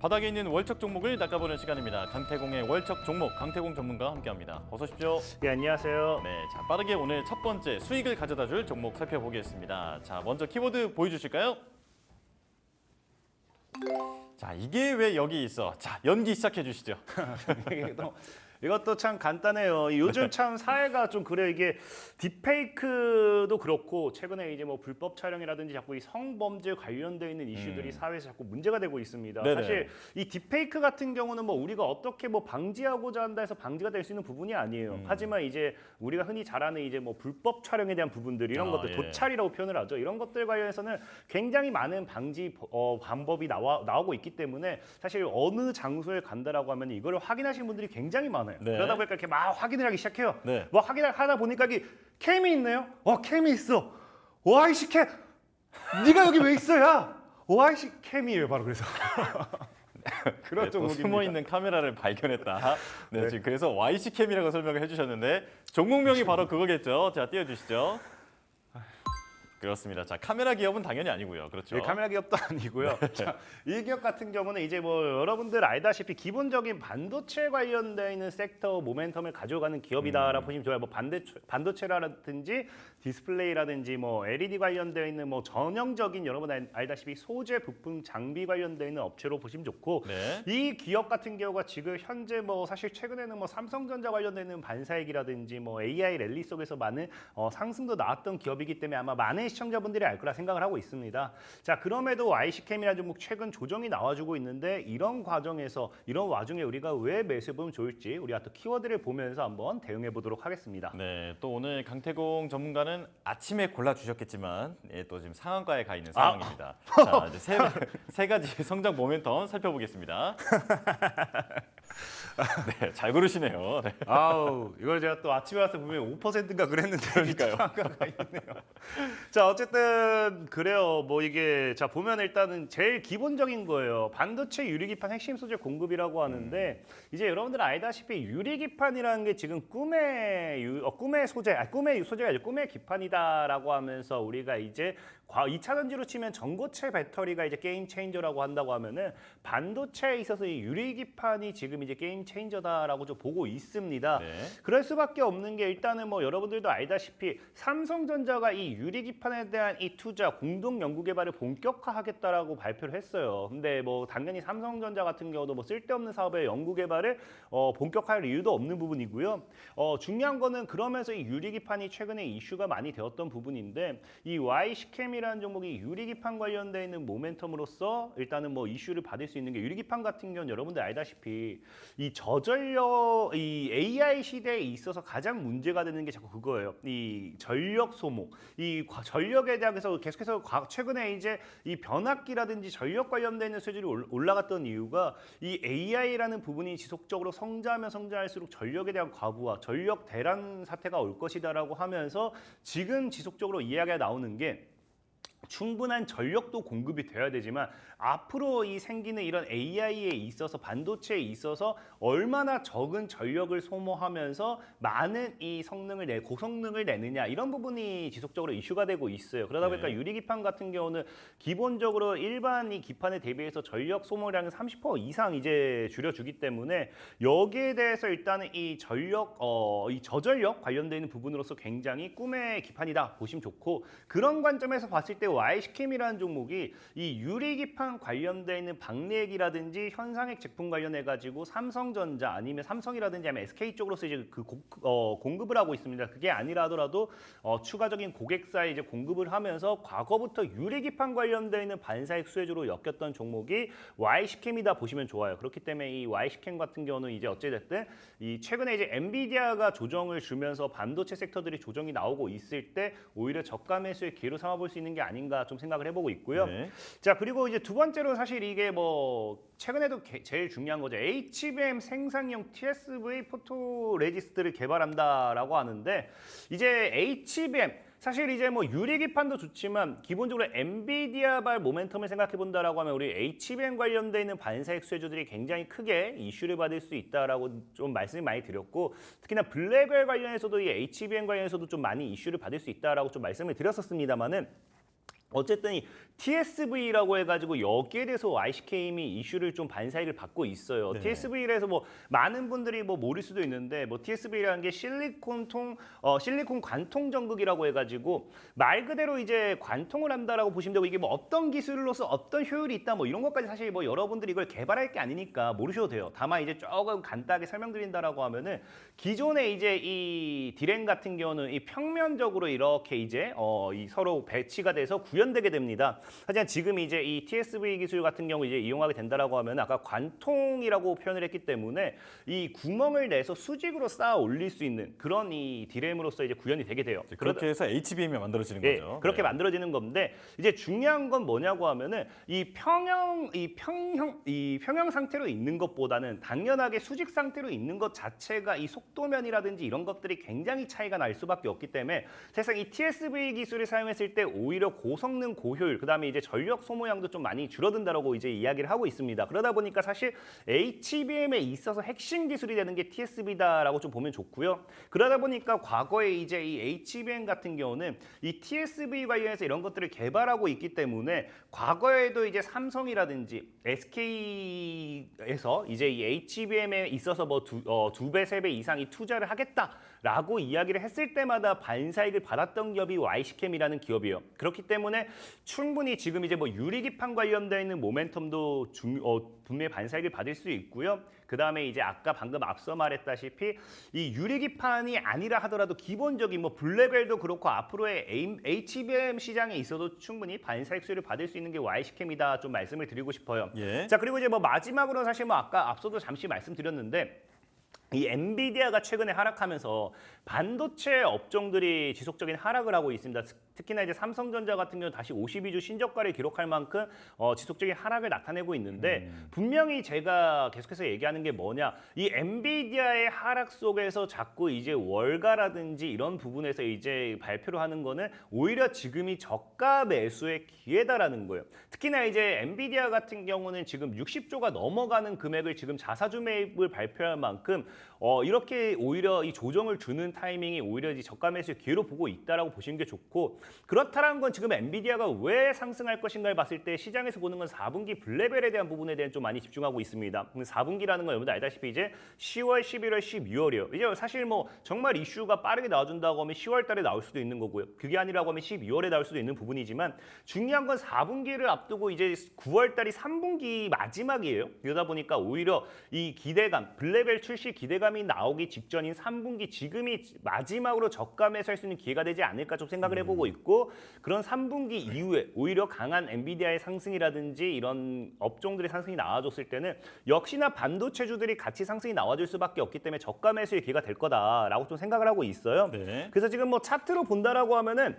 바닥에 있는 월척 종목을 낚아보는 시간입니다. 강태공의 월척 종목, 강태공 전문가와 함께합니다. 어서 오십시오. 네, 안녕하세요. 네, 자 빠르게 오늘 첫 번째 수익을 가져다줄 종목 살펴보겠습니다. 자, 먼저 키보드 보여주실까요? 자, 이게 왜 여기 있어? 자, 연기 시작해 주시죠. 이것도 참 간단해요. 요즘 참 사회가 좀 그래요. 이게 딥페이크도 그렇고 최근에 이제 뭐 불법 촬영이라든지 자꾸 이 성범죄 관련되어 있는 이슈들이 사회에서 자꾸 문제가 되고 있습니다. 네네. 사실 이 딥페이크 같은 경우는 뭐 우리가 어떻게 뭐 방지하고자 한다 해서 방지가 될 수 있는 부분이 아니에요. 하지만 이제 우리가 흔히 잘 아는 이제 뭐 불법 촬영에 대한 부분들 이런 것들 예. 도찰이라고 표현을 하죠. 이런 것들 관련해서는 굉장히 많은 방지 방법이 나오고 있기 때문에 사실 어느 장소에 간다라고 하면 이걸 확인하시는 분들이 굉장히 많아요. 네. 그러다 보니까 이렇게 막 확인을 하기 시작해요. 네. 뭐 확인을 하다 보니까 여기 캠이 있네요. 캠이 있어. 와이씨 캠. 네가 여기 왜 있어야? 와이씨 캠이에요. 바로 그래서. 그런 네, 또 종목입니다. 숨어 있는 카메라를 발견했다. 네, 네. 지금 그래서 YC캠이라고 설명을 해주셨는데 종목명이 바로 그거겠죠. 자, 띄워주시죠. 그렇습니다. 자, 카메라 기업은 당연히 아니고요. 그렇죠. 네, 카메라 기업도 아니고요. 자, 이 기업 같은 경우는 이제 뭐 여러분들 알다시피 기본적인 반도체 관련되어 있는 섹터 모멘텀을 가져가는 기업이다라고 보시면 좋아요. 뭐 반도체라든지 디스플레이라든지 뭐 LED 관련되어 있는 뭐 전형적인 여러분 알다시피 소재 부품 장비 관련되어 있는 업체로 보시면 좋고 네. 이 기업 같은 경우가 지금 현재 뭐 사실 최근에는 뭐 삼성전자 관련되어 있는 반사익이라든지 뭐 AI 랠리 속에서 많은 상승도 나왔던 기업이기 때문에 아마 많은 시청자분들이 알 거라 생각을 하고 있습니다. 자, 그럼에도 YC캠이라는 종목 최근 조정이 나와주고 있는데 이런 과정에서 이런 와중에 우리가 왜 매수해 보면 좋을지 우리가 또 키워드를 보면서 한번 대응해 보도록 하겠습니다. 네, 또 오늘 강태공 전문가는 아침에 골라주셨겠지만 예, 또 지금 상한가에 가 있는 상황입니다. 자, 이제 세 가지 성장 모멘텀 살펴보겠습니다. 네, 잘 고르시네요. 네. 아우, 이걸 제가 또 아침에 와서 보면 5%인가 그랬는데 그러니까요. 상한가가 있네요. 자, 어쨌든 그래요. 뭐 이게 자 보면 일단은 제일 기본적인 거예요. 반도체 유리기판 핵심 소재 공급이라고 하는데 이제 여러분들 알다시피 유리기판이라는 게 지금 꿈의 소재, 꿈의 소재가 아니라 꿈의 기판이다라고 하면서 우리가 이제 2차 전지로 치면 전고체 배터리가 이제 게임 체인저라고 한다고 하면은 반도체에 있어서 이 유리기판이 지금 이제 게임 체인저다라고 좀 보고 있습니다. 네. 그럴 수밖에 없는 게 일단은 뭐 여러분들도 알다시피 삼성전자가 이 유리기판에 대한 이 투자 공동 연구 개발을 본격화하겠다라고 발표를 했어요. 근데 뭐 당연히 삼성전자 같은 경우도 뭐 쓸데없는 사업의 연구 개발을 본격화할 이유도 없는 부분이고요. 중요한 거는 그러면서 이 유리기판이 최근에 이슈가 많이 되었던 부분인데 이 YC캠이라는 종목이 유리기판 관련돼 있는 모멘텀으로서 일단은 뭐 이슈를 받을 수 있는 게 유리기판 같은 경우는 여러분들 알다시피 이 저전력 이 AI 시대에 있어서 가장 문제가 되는 게 자꾸 그거예요. 이 전력 소모, 이 전력에 대해서 계속해서 최근에 이제 이 변압기라든지 전력 관련돼 있는 수준이 올라갔던 이유가 이 AI라는 부분이 지속적으로 성장하면 성장할수록 전력에 대한 과부하, 전력 대란 사태가 올 것이다라고 하면서 지금 지속적으로 이야기가 나오는 게 충분한 전력도 공급이 돼야 되지만 앞으로 이 생기는 이런 AI에 있어서 반도체에 있어서 얼마나 적은 전력을 소모하면서 많은 이 고성능을 내느냐 이런 부분이 지속적으로 이슈가 되고 있어요. 그러다 보니까 네. 유리기판 같은 경우는 기본적으로 일반 이 기판에 대비해서 전력 소모량을 30% 이상 이제 줄여주기 때문에 여기에 대해서 일단은 이 이 저전력 관련되어 있는 부분으로서 굉장히 꿈의 기판이다 보시면 좋고 그런 관점에서 봤을 때 YC캠이라는 종목이 이 유리기판 관련되어 있는 박리액이라든지 현상핵 제품 관련해 가지고 삼성전자 아니면 삼성이라든지 아니면 SK 쪽으로서 이제 공급을 하고 있습니다. 그게 아니라 하더라도 추가적인 고객사에 이제 공급을 하면서 과거부터 유리기판 관련되어 있는 반사핵 수혜주로 엮였던 종목이 YC캠이다 보시면 좋아요. 그렇기 때문에 이 YC캠 같은 경우는 이제 어찌됐든 이 최근에 이제 엔비디아가 조정을 주면서 반도체 섹터들이 조정이 나오고 있을 때 오히려 저가 매수의 기회로 삼아볼 수 있는 게 아닌가 좀 생각을 해보고 있고요. 네. 자, 그리고 이제 두 번째로 사실 이게 뭐 최근에도 제일 중요한 거죠. HBM 생산용 TSV 포토레지스트를 개발한다라고 하는데 이제 HBM 사실 이제 뭐 유리기판도 좋지만 기본적으로 엔비디아발 모멘텀을 생각해 본다라고 하면 우리 HBM 관련돼 있는 반사핵 수혜주들이 굉장히 크게 이슈를 받을 수 있다라고 좀 말씀을 많이 드렸고 특히나 블랙웰 관련해서도 이 HBM 관련해서도 좀 많이 이슈를 받을 수 있다라고 좀 말씀을 드렸었습니다만은 어쨌든 이 TSV라고 해가지고 여기에 대해서 YCK임이 이슈를 좀 반사이를 받고 있어요. 네. TSV에서 뭐 많은 분들이 뭐 모를 수도 있는데 뭐 TSV라는 게 실리콘 관통 전극이라고 해가지고 말 그대로 이제 관통을 한다라고 보시면 되고 이게 뭐 어떤 기술로서 어떤 효율이 있다 뭐 이런 것까지 사실 뭐 여러분들이 이걸 개발할 게 아니니까 모르셔도 돼요. 다만 이제 조금 간단하게 설명드린다라고 하면은 기존에 이제 이 디램 같은 경우는 이 평면적으로 이렇게 이제 이 서로 배치가 돼서 구현되게 됩니다. 하지만 지금 이제 이 TSV 기술 같은 경우 이제 이용하게 된다라고 하면 아까 관통이라고 표현을 했기 때문에 이 구멍을 내서 수직으로 쌓아 올릴 수 있는 그런 이 디램으로서 이제 구현이 되게 돼요. 그렇게 해서 HBM이 만들어지는 예, 거죠. 그렇게 네. 만들어지는 건데 이제 중요한 건 뭐냐고 하면은 이 평형 상태로 있는 것보다는 당연하게 수직 상태로 있는 것 자체가 이 속도면이라든지 이런 것들이 굉장히 차이가 날 수밖에 없기 때문에 사실상 이 TSV 기술을 사용했을 때 오히려 고성능 고효율 그다음에 이제 전력 소모량도 좀 많이 줄어든다라고 이제 이야기를 하고 있습니다. 그러다 보니까 사실 HBM에 있어서 핵심 기술이 되는 게 TSV다라고 좀 보면 좋고요. 그러다 보니까 과거에 이제 이 HBM 같은 경우는 이 TSV 관련해서 이런 것들을 개발하고 있기 때문에 과거에도 이제 삼성이라든지 SK에서 이제 이 HBM에 있어서 뭐 두 배, 세 배 이상이 투자를 하겠다라고 이야기를 했을 때마다 반사익을 받았던 기업이 YC캠이라는 기업이에요. 그렇기 때문에 충분히 지금 이제 뭐 유리기판 관련되어 있는 모멘텀도 분명히 반사익을 받을 수 있고요. 그 다음에 이제 아까 방금 앞서 말했다시피 이 유리기판이 아니라 하더라도 기본적인 뭐 블랙웰도 그렇고 앞으로의 HBM 시장에 있어도 충분히 반사익 수혜를 받을 수 있는 게 YC캠이다 좀 말씀을 드리고 싶어요. 예. 자 그리고 이제 뭐 마지막으로 사실 뭐 아까 앞서도 잠시 말씀드렸는데 이 엔비디아가 최근에 하락하면서 반도체 업종들이 지속적인 하락을 하고 있습니다. 특히나 이제 삼성전자 같은 경우 다시 52주 신저가를 기록할 만큼 지속적인 하락을 나타내고 있는데 분명히 제가 계속해서 얘기하는 게 뭐냐 이 엔비디아의 하락 속에서 자꾸 이제 월가라든지 이런 부분에서 이제 발표를 하는 거는 오히려 지금이 저가 매수의 기회다라는 거예요. 특히나 이제 엔비디아 같은 경우는 지금 60조가 넘어가는 금액을 지금 자사주 매입을 발표할 만큼 이렇게 오히려 이 조정을 주는 타이밍이 오히려 이 저가 매수의 기회로 보고 있다라고 보시는 게 좋고 그렇다는 건 지금 엔비디아가 왜 상승할 것인가를 봤을 때 시장에서 보는 건 4분기 블레벨에 대한 부분에 대한 좀 많이 집중하고 있습니다. 4분기라는 건 여러분들 알다시피 이제 10월, 11월, 12월이요. 이제 사실 뭐 정말 이슈가 빠르게 나와준다고 하면 10월 달에 나올 수도 있는 거고요. 그게 아니라고 하면 12월에 나올 수도 있는 부분이지만 중요한 건 4분기를 앞두고 이제 9월 달이 3분기 마지막이에요. 그러다 보니까 오히려 이 기대감, 블레벨 출시 기대감이 나오기 직전인 3분기 지금이 마지막으로 저가 매수할 수 있는 기회가 되지 않을까 좀 생각을 해보고 있고 그런 3분기 이후에 오히려 강한 엔비디아의 상승이라든지 이런 업종들의 상승이 나와줬을 때는 역시나 반도체주들이 같이 상승이 나와줄 수밖에 없기 때문에 저가 매수의 기회가 될 거다라고 좀 생각을 하고 있어요. 네. 그래서 지금 뭐 차트로 본다라고 하면은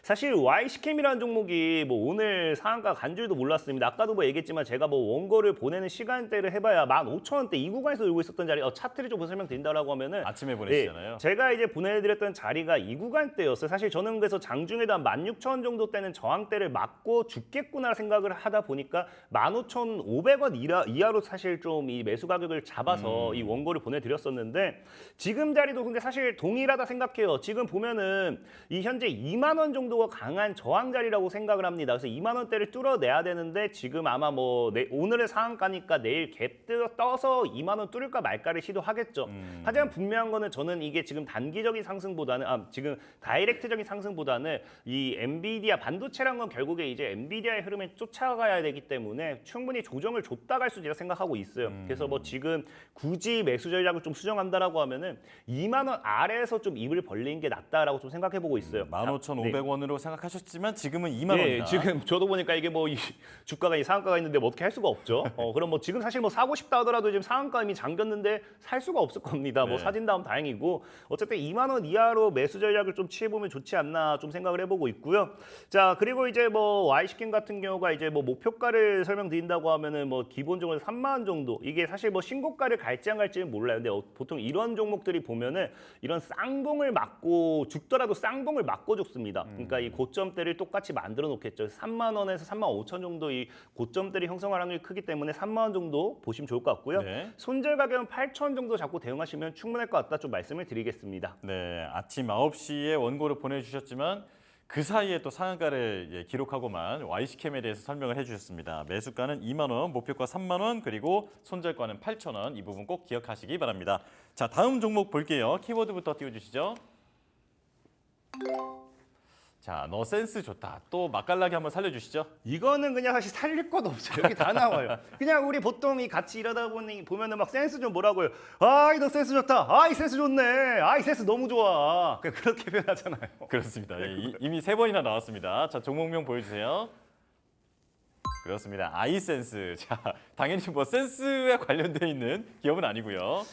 사실 YC캠이라는 종목이 뭐 오늘 상한가 간 줄도 몰랐습니다. 아까도 뭐 얘기했지만 제가 뭐 원고를 보내는 시간대를 해봐야 15,000원대 이 구간에서 놀고 있었던 자리 차트를 좀 설명드린다라고 하면은 아침에 보내시잖아요. 제가 이제 보내드렸던 자리가 이 구간대였어요. 사실 저는 그래서 장중에도 한 16,000원 정도 때는 저항대를 맞고 죽겠구나 생각을 하다 보니까 15,500원 이하로 사실 좀 이 매수 가격을 잡아서 이 원고를 보내드렸었는데 지금 자리도 근데 사실 동일하다 생각해요. 지금 보면은 이 현재 2만 원 정도가 강한 저항 자리라고 생각을 합니다. 그래서 2만 원대를 뚫어내야 되는데 지금 아마 뭐 오늘의 상한가니까 내일 갭 떠서 2만 원 뚫을까 말까를 시도하겠죠. 하지만 분명한 거는 저는 이게 지금 단기적인 상승보다는 지금 다이렉트적인 상승보다는 이 엔비디아 반도체란 건 결국에 이제 엔비디아의 흐름에 쫓아가야 되기 때문에 충분히 조정을 줬다 갈 수 있다 생각하고 있어요. 그래서 뭐 지금 굳이 매수 전략을 좀 수정한다라고 하면은 2만 원 아래에서 좀 입을 벌리는 게 낫다라고 좀 생각해 보고 있어요. 15,500원으로 생각하셨지만 지금은 2만 원이다. 지금 저도 보니까 이게 뭐 주가가 이 상한가가 있는데 뭐 어떻게 할 수가 없죠. 그럼 뭐 지금 사실 뭐 사고 싶다 하더라도 지금 상한가 이미 잠겼는데 살 수가 없을 겁니다. 뭐 네. 사진 다음 다행이고 어쨌든 2만 원 이하로 매수 전략을 좀 취해보면 좋지 않나 좀 생각을 해보고 있고요. 자 그리고 이제 뭐 YC캠 같은 경우가 이제 뭐 목표가를 설명드린다고 하면은 뭐 기본적으로 3만 원 정도 이게 사실 뭐 신고가를 갈지 안 갈지는 몰라요. 근데 보통 이런 종목들이 보면은 이런 쌍봉을 맞고 죽더라도 쌍봉을 맞고 죽습니다. 그러니까 이 고점대를 똑같이 만들어 놓겠죠. 3만 원에서 3만 5천 정도 이 고점대를 형성할 확률이 크기 때문에 3만 원 정도 보시면 좋을 것 같고요. 네. 손절 가격은 8천 정도 잡고 대응하시면 충분할 것 같다 좀 말씀을 드리겠습니다. 네, 아침 9시에 원고를 보내주셨지만 그 사이에 또 상한가를 기록하고만 YC캠에 대해서 설명을 해주셨습니다. 매수가는 2만 원, 목표가 3만 원, 그리고 손절가는 8천 원. 이 부분 꼭 기억하시기 바랍니다. 자, 다음 종목 볼게요. 키워드부터 띄워주시죠. 자, 너 센스 좋다. 또 맛깔나게 한번 살려주시죠. 이거는 그냥 사실 살릴 것 없어요. 여기 다 나와요. 그냥 우리 보통 이 같이 일하다 보니 보면은 막 센스 좀 뭐라고요. 아이 너 센스 좋다. 아이 센스 좋네. 아이 센스 너무 좋아. 그냥 그렇게 표현하잖아요. 그렇습니다. 이미 3번이나 나왔습니다. 자, 종목명 보여주세요. 그렇습니다. 아이센스. 자, 당연히 뭐 센스에 관련돼 있는 기업은 아니고요.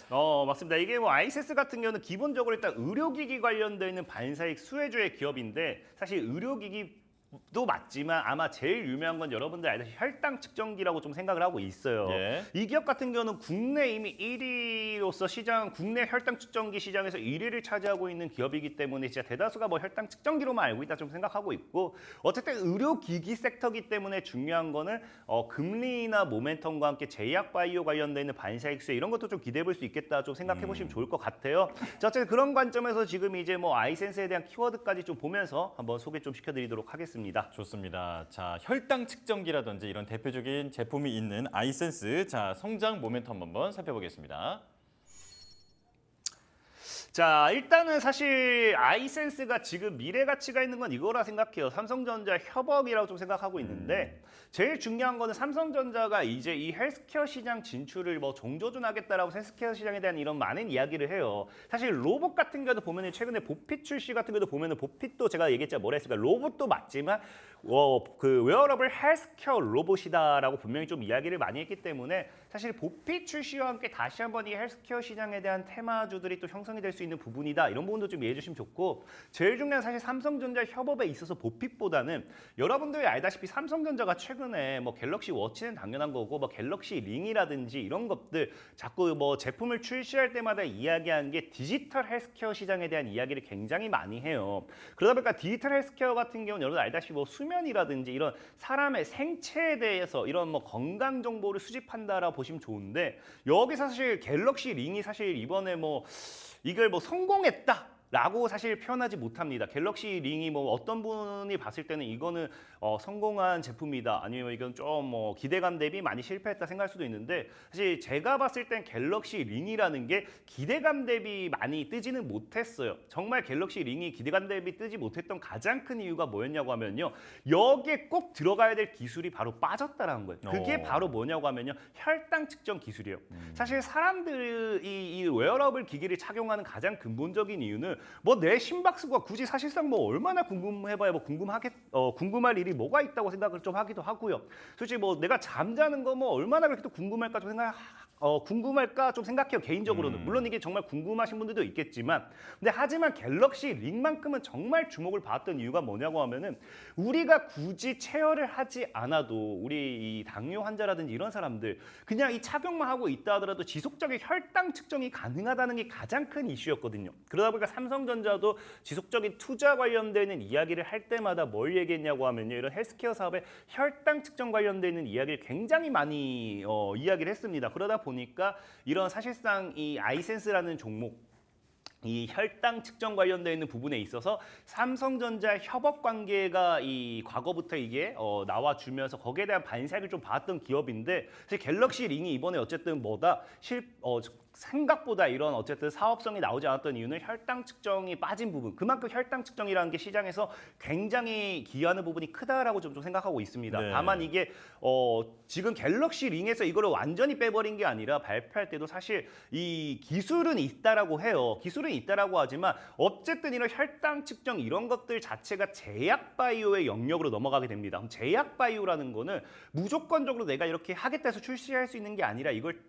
맞습니다. 이게 뭐 아이세스 같은 경우는 기본적으로 일단 의료기기 관련되어 있는 반사익 수혜주의 기업인데 사실 의료기기도 맞지만 아마 제일 유명한 건 여러분들 알다시피 혈당 측정기라고 좀 생각을 하고 있어요. 예. 이 기업 같은 경우는 국내 이미 1위로서 국내 혈당 측정기 시장에서 1위를 차지하고 있는 기업이기 때문에 진짜 대다수가 뭐 혈당 측정기로만 알고 있다 좀 생각하고 있고 어쨌든 의료기기 섹터기 때문에 중요한 거는 금리나 모멘텀과 함께 제약바이오 관련돼 있는 반사익 수혜 이런 것도 좀 기대해 볼 수 있겠다 좀 생각해 보시면 좋을 것 같아요. 자, 어쨌든 그런 관점에서 지금 이제 뭐 아이센스에 대한 키워드까지 좀 보면서 한번 소개 좀 시켜드리도록 하겠습니다. 좋습니다. 자, 혈당 측정기라든지 이런 대표적인 제품이 있는 아이센스. 자, 성장 모멘텀 한번 살펴보겠습니다. 자, 일단은 사실 아이센스가 지금 미래 가치가 있는 건 이거라 생각해요. 삼성전자 협업이라고 좀 생각하고 있는데 제일 중요한 거는 삼성전자가 이제 이 헬스케어 시장 진출을 뭐 종조준하겠다라고 헬스케어 시장에 대한 이런 많은 이야기를 해요. 사실 로봇 같은 경우도 보면은 최근에 보핏 출시 같은 경우도 보면은 보핏도 제가 얘기했잖아요. 뭐라 했을까? 로봇도 맞지만 그 웨어러블 헬스케어 로봇이다라고 분명히 좀 이야기를 많이 했기 때문에 사실 보핏 출시와 함께 다시 한번 이 헬스케어 시장에 대한 테마주들이 또 형성이 될 수 있는 부분이다. 이런 부분도 좀 이해해 주시면 좋고 제일 중요한 사실 삼성전자 협업에 있어서 보핏보다는 여러분들이 알다시피 삼성전자가 최근에 뭐 갤럭시 워치는 당연한 거고 뭐 갤럭시 링이라든지 이런 것들 자꾸 뭐 제품을 출시할 때마다 이야기하는 게 디지털 헬스케어 시장에 대한 이야기를 굉장히 많이 해요. 그러다 보니까 디지털 헬스케어 같은 경우는 여러분 알다시피 뭐 수면이라든지 이런 사람의 생체에 대해서 이런 뭐 건강 정보를 수집한다라고 보시면 좋은데 여기 사실 갤럭시 링이 사실 이번에 뭐 이걸 뭐 성공했다라고 사실 표현하지 못합니다. 갤럭시 링이 뭐 어떤 분이 봤을 때는 이거는 성공한 제품이다. 아니면 이건 좀 뭐 기대감 대비 많이 실패했다 생각할 수도 있는데 사실 제가 봤을 땐 갤럭시 링이라는 게 기대감 대비 많이 뜨지는 못했어요. 정말 갤럭시 링이 기대감 대비 뜨지 못했던 가장 큰 이유가 뭐였냐고 하면요. 여기에 꼭 들어가야 될 기술이 바로 빠졌다라는 거예요. 그게 바로 뭐냐고 하면요. 혈당 측정 기술이에요. 사실 사람들이 이 웨어러블 기기를 착용하는 가장 근본적인 이유는 뭐 내 심박수가 굳이 사실상 뭐 얼마나 궁금해봐야 뭐 궁금할 일이 뭐가 있다고 생각을 좀 하기도 하고요. 솔직히 뭐 내가 잠자는 거 뭐 얼마나 그렇게 또 궁금할까 좀 궁금할까 좀 생각해요 개인적으로는. 물론 이게 정말 궁금하신 분들도 있겠지만 근데 하지만 갤럭시 링만큼은 정말 주목을 받았던 이유가 뭐냐고 하면은 우리가 굳이 체열을 하지 않아도 우리 이 당뇨 환자라든지 이런 사람들 그냥 이 착용만 하고 있다 하더라도 지속적인 혈당 측정이 가능하다는 게 가장 큰 이슈였거든요. 그러다 보니까 삼성전자도 지속적인 투자 관련되는 이야기를 할 때마다 뭘 얘기했냐고 하면요. 이런 헬스케어 사업에 혈당 측정 관련되는 이야기를 굉장히 많이 이야기를 했습니다. 그러다 보니까 이런 사실상 이 아이센스라는 종목 이 혈당 측정 관련되어 있는 부분에 있어서 삼성전자 협업 관계가 이 과거부터 이게 나와주면서 거기에 대한 반색을 좀 받았던 기업인데 사실 갤럭시 링이 이번에 어쨌든 생각보다 이런 어쨌든 사업성이 나오지 않았던 이유는 혈당 측정이 빠진 부분. 그만큼 혈당 측정이라는 게 시장에서 굉장히 기여하는 부분이 크다라고 좀 생각하고 있습니다. 네. 다만 이게 지금 갤럭시 링에서 이거를 완전히 빼버린 게 아니라 발표할 때도 사실 이 기술은 있다라고 해요. 기술은 있다라고 하지만 어쨌든 이런 혈당 측정 이런 것들 자체가 제약 바이오의 영역으로 넘어가게 됩니다. 그럼 제약 바이오라는 거는 무조건적으로 내가 이렇게 하겠다 해서 출시할 수 있는 게 아니라 이걸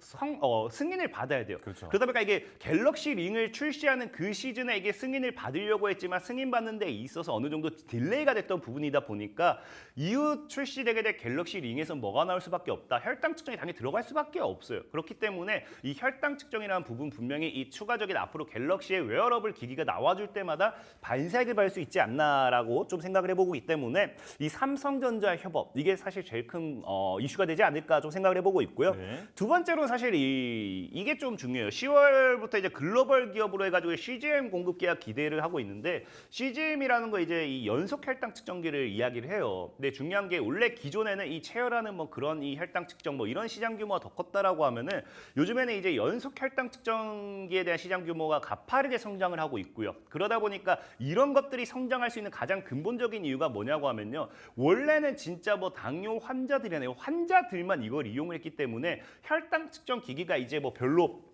승인을 받아야 돼요. 그렇죠. 그러다 보니까 이게 갤럭시 링을 출시하는 그 시즌에 이게 승인을 받으려고 했지만 승인받는 데 있어서 어느 정도 딜레이가 됐던 부분이다 보니까 이후 출시되게 될 갤럭시 링에서 뭐가 나올 수밖에 없다. 혈당 측정이 당연히 들어갈 수밖에 없어요. 그렇기 때문에 이 혈당 측정이라는 부분 분명히 이 추가적인 앞으로 갤럭시의 웨어러블 기기가 나와줄 때마다 반사익을 받을 수 있지 않나라고 좀 생각을 해보고 있기 때문에 이 삼성전자 협업 이게 사실 제일 큰 이슈가 되지 않을까 좀 생각을 해보고 있고요. 네. 두 번째로 사실 이게 좀 중요한 중요해요. 10월부터 이제 글로벌 기업으로 해가지고 CGM 공급 계약 기대를 하고 있는데 CGM이라는 거 이제 이 연속 혈당 측정기를 이야기를 해요. 근데 중요한 게 원래 기존에는 이 체열하는 뭐 그런 이 혈당 측정 뭐 이런 시장 규모가 더 컸다라고 하면은 요즘에는 이제 연속 혈당 측정기에 대한 시장 규모가 가파르게 성장을 하고 있고요. 그러다 보니까 이런 것들이 성장할 수 있는 가장 근본적인 이유가 뭐냐고 하면요. 원래는 진짜 뭐 당뇨 환자들이네요. 환자들만 이걸 이용을 했기 때문에 혈당 측정 기기가 이제 뭐 별로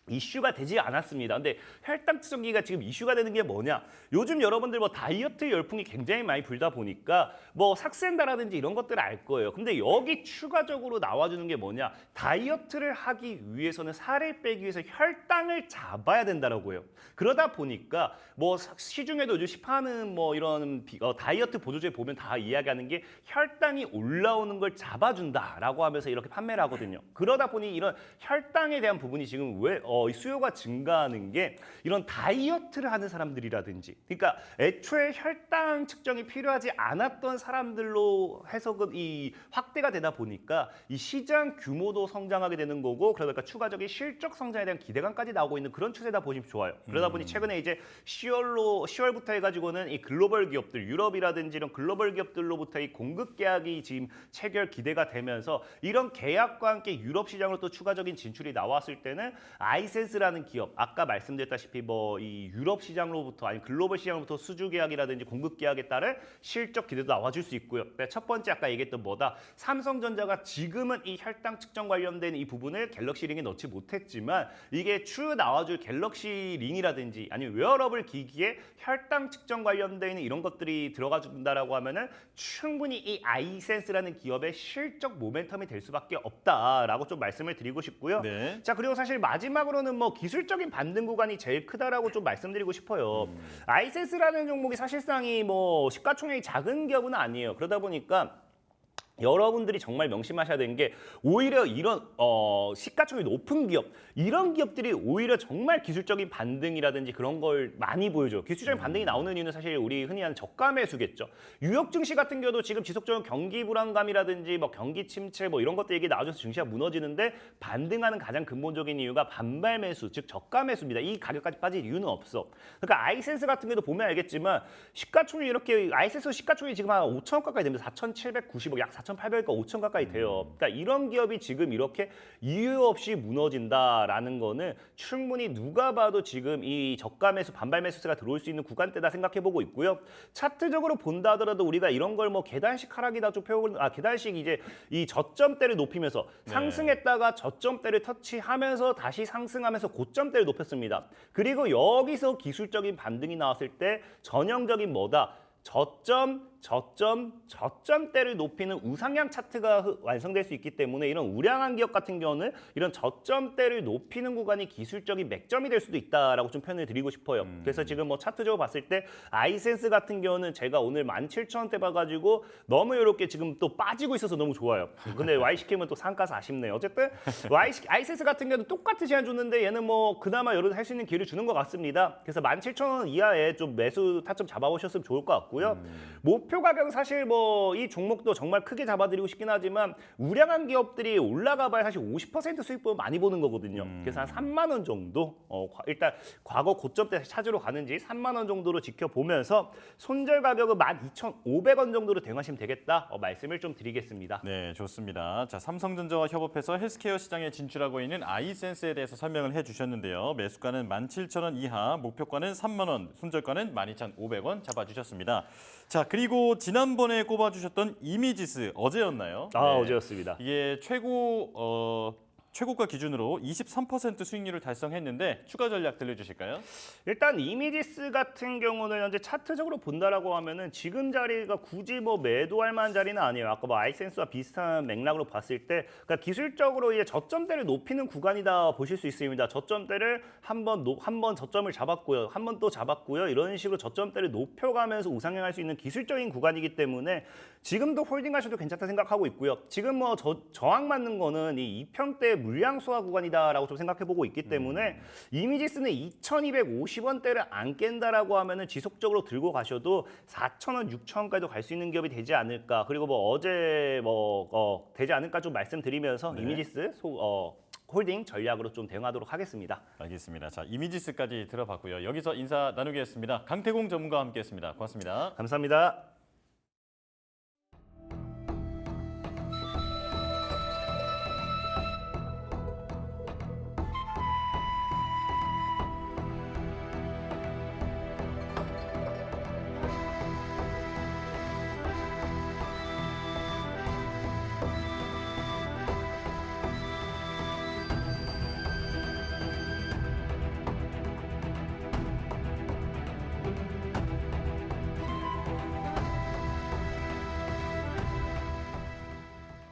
이슈가 되지 않았습니다. 근데 혈당 측정기가 지금 이슈가 되는 게 뭐냐? 요즘 여러분들 뭐 다이어트 열풍이 굉장히 많이 불다 보니까 뭐 삭센다라든지 이런 것들을 알 거예요. 근데 여기 추가적으로 나와주는 게 뭐냐? 다이어트를 하기 위해서는 살을 빼기 위해서 혈당을 잡아야 된다라고 해요. 그러다 보니까 뭐 시중에도 요즘 시판은 뭐 이런 다이어트 보조제 보면 다 이야기하는 게 혈당이 올라오는 걸 잡아준다라고 하면서 이렇게 판매를 하거든요. 그러다 보니 이런 혈당에 대한 부분이 지금 왜 이 수요가 증가하는 게 이런 다이어트를 하는 사람들이라든지 그러니까 애초에 혈당 측정이 필요하지 않았던 사람들로 해석은 이 확대가 되다 보니까 이 시장 규모도 성장하게 되는 거고 그러니까 추가적인 실적 성장에 대한 기대감까지 나오고 있는 그런 추세다 보시면 좋아요. 그러다 보니 최근에 이제 10월부터 해가지고는 이 글로벌 기업들 유럽이라든지 이런 글로벌 기업들로부터 이 공급 계약이 지금 체결 기대가 되면서 이런 계약과 함께 유럽 시장으로 또 추가적인 진출이 나왔을 때는 아이센스라는 기업, 아까 말씀드렸다시피 뭐 이 유럽 시장으로부터 아니 글로벌 시장으로부터 수주 계약이라든지 공급 계약에 따른 실적 기대도 나와줄 수 있고요. 첫 번째 아까 얘기했던 뭐다? 삼성전자가 지금은 이 혈당 측정 관련된 이 부분을 갤럭시 링에 넣지 못했지만 이게 추후 나와줄 갤럭시 링이라든지 아니면 웨어러블 기기에 혈당 측정 관련된 이런 것들이 들어가 준다라고 하면은 충분히 이 아이센스라는 기업의 실적 모멘텀이 될 수밖에 없다라고 좀 말씀을 드리고 싶고요. 네. 자 그리고 사실 마지막으로는 뭐 기술적인 반등 구간이 제일 크다라고 좀 말씀드리고 싶어요. 아이센스라는 종목이 사실상이 뭐 시가총액이 작은 기업은 아니에요. 그러다 보니까 여러분들이 정말 명심하셔야 되는 게 오히려 이런 시가총액이 높은 기업 이런 기업들이 오히려 정말 기술적인 반등이라든지 그런 걸 많이 보여줘요. 기술적인 반등이 나오는 이유는 사실 우리 흔히 하는 저가 매수겠죠. 유역 증시 같은 경우도 지금 지속적인 경기 불안감이라든지 뭐 경기 침체 뭐 이런 것들 얘기 나와줘서 증시가 무너지는데 반등하는 가장 근본적인 이유가 반발 매수 즉 저가 매수입니다. 이 가격까지 빠질 이유는 없어. 그러니까 아이센스 같은 경우도 보면 알겠지만 시가총액이 이렇게 아이센스 시가총액이 지금 한 5천억 가까이 됩니다. 4,790억 약 4,800과 5천 가까이 돼요. 그러니까 이런 기업이 지금 이렇게 이유 없이 무너진다라는 거는 충분히 누가 봐도 지금 이 저가 매수, 반발 매수세가 들어올 수 있는 구간대다 생각해보고 있고요. 차트적으로 본다 하더라도 우리가 이런 걸 뭐 계단식 하락이다 좀 표현, 계단식 이제 이 저점대를 높이면서 상승했다가 저점대를 터치하면서 다시 상승하면서 고점대를 높였습니다. 그리고 여기서 기술적인 반등이 나왔을 때 전형적인 뭐다? 저점대를 높이는 우상향 차트가 완성될 수 있기 때문에 이런 우량한 기업 같은 경우는 이런 저점대를 높이는 구간이 기술적인 맥점이 될 수도 있다라고 좀 표현을 드리고 싶어요. 그래서 지금 뭐 차트적으로 봤을 때 아이센스 같은 경우는 제가 오늘 17,000원대 봐가지고 너무 이렇게 지금 또 빠지고 있어서 너무 좋아요. 근데 YCK는 또 상가서 아쉽네요. 어쨌든 아이센스 같은 경우는 똑같은 시간 줬는데 얘는 뭐 그나마 여러 할 수 있는 기회를 주는 것 같습니다. 그래서 17,000원 이하에 좀 매수 타점 잡아보셨으면 좋을 것 같고요. 목표 가격은 사실 뭐 이 종목도 정말 크게 잡아드리고 싶긴 하지만 우량한 기업들이 올라가봐야 사실 50% 수익보험 많이 보는 거거든요. 그래서 한 3만 원 정도 일단 과거 고점대 찾으러 가는지 3만 원 정도로 지켜보면서 손절 가격은 12,500원 정도로 대응하시면 되겠다 말씀을 좀 드리겠습니다. 네, 좋습니다. 자, 삼성전자와 협업해서 헬스케어 시장에 진출하고 있는 아이센스에 대해서 설명을 해주셨는데요. 매수가는 17,000원 이하, 목표가는 3만 원, 손절가는 12,500원 잡아주셨습니다. 자, 그리고 지난번에 꼽아주셨던 이미지스 어제였나요? 네. 어제였습니다. 이게 최고가 기준으로 23% 수익률을 달성했는데 추가 전략 들려주실까요? 일단 이미지스 같은 경우는 현재 차트적으로 본다라고 하면은 지금 자리가 굳이 뭐 매도할 만한 자리는 아니에요. 아까 뭐 아이센스와 비슷한 맥락으로 봤을 때 그러니까 기술적으로 이제 저점대를 높이는 구간이다 보실 수 있습니다. 저점대를 한 번 저점을 잡았고요. 한 번 또 잡았고요. 이런 식으로 저점대를 높여가면서 우상향할 수 있는 기술적인 구간이기 때문에 지금도 홀딩하셔도 괜찮다 생각하고 있고요. 지금 뭐 저항 맞는 거는 이 2평대 물량 소화 구간이다라고 좀 생각해보고 있기 때문에 이미지스는 2,250원대를 안 깬다라고 하면은 지속적으로 들고 가셔도 4,000원, 6,000원까지도 갈 수 있는 기업이 되지 않을까. 그리고 뭐 어제 되지 않을까 좀 말씀드리면서 네. 이미지스 홀딩 전략으로 좀 대응하도록 하겠습니다. 알겠습니다. 자, 이미지스까지 들어봤고요. 여기서 인사 나누겠습니다. 강태공 전문가와 함께했습니다. 고맙습니다. 감사합니다.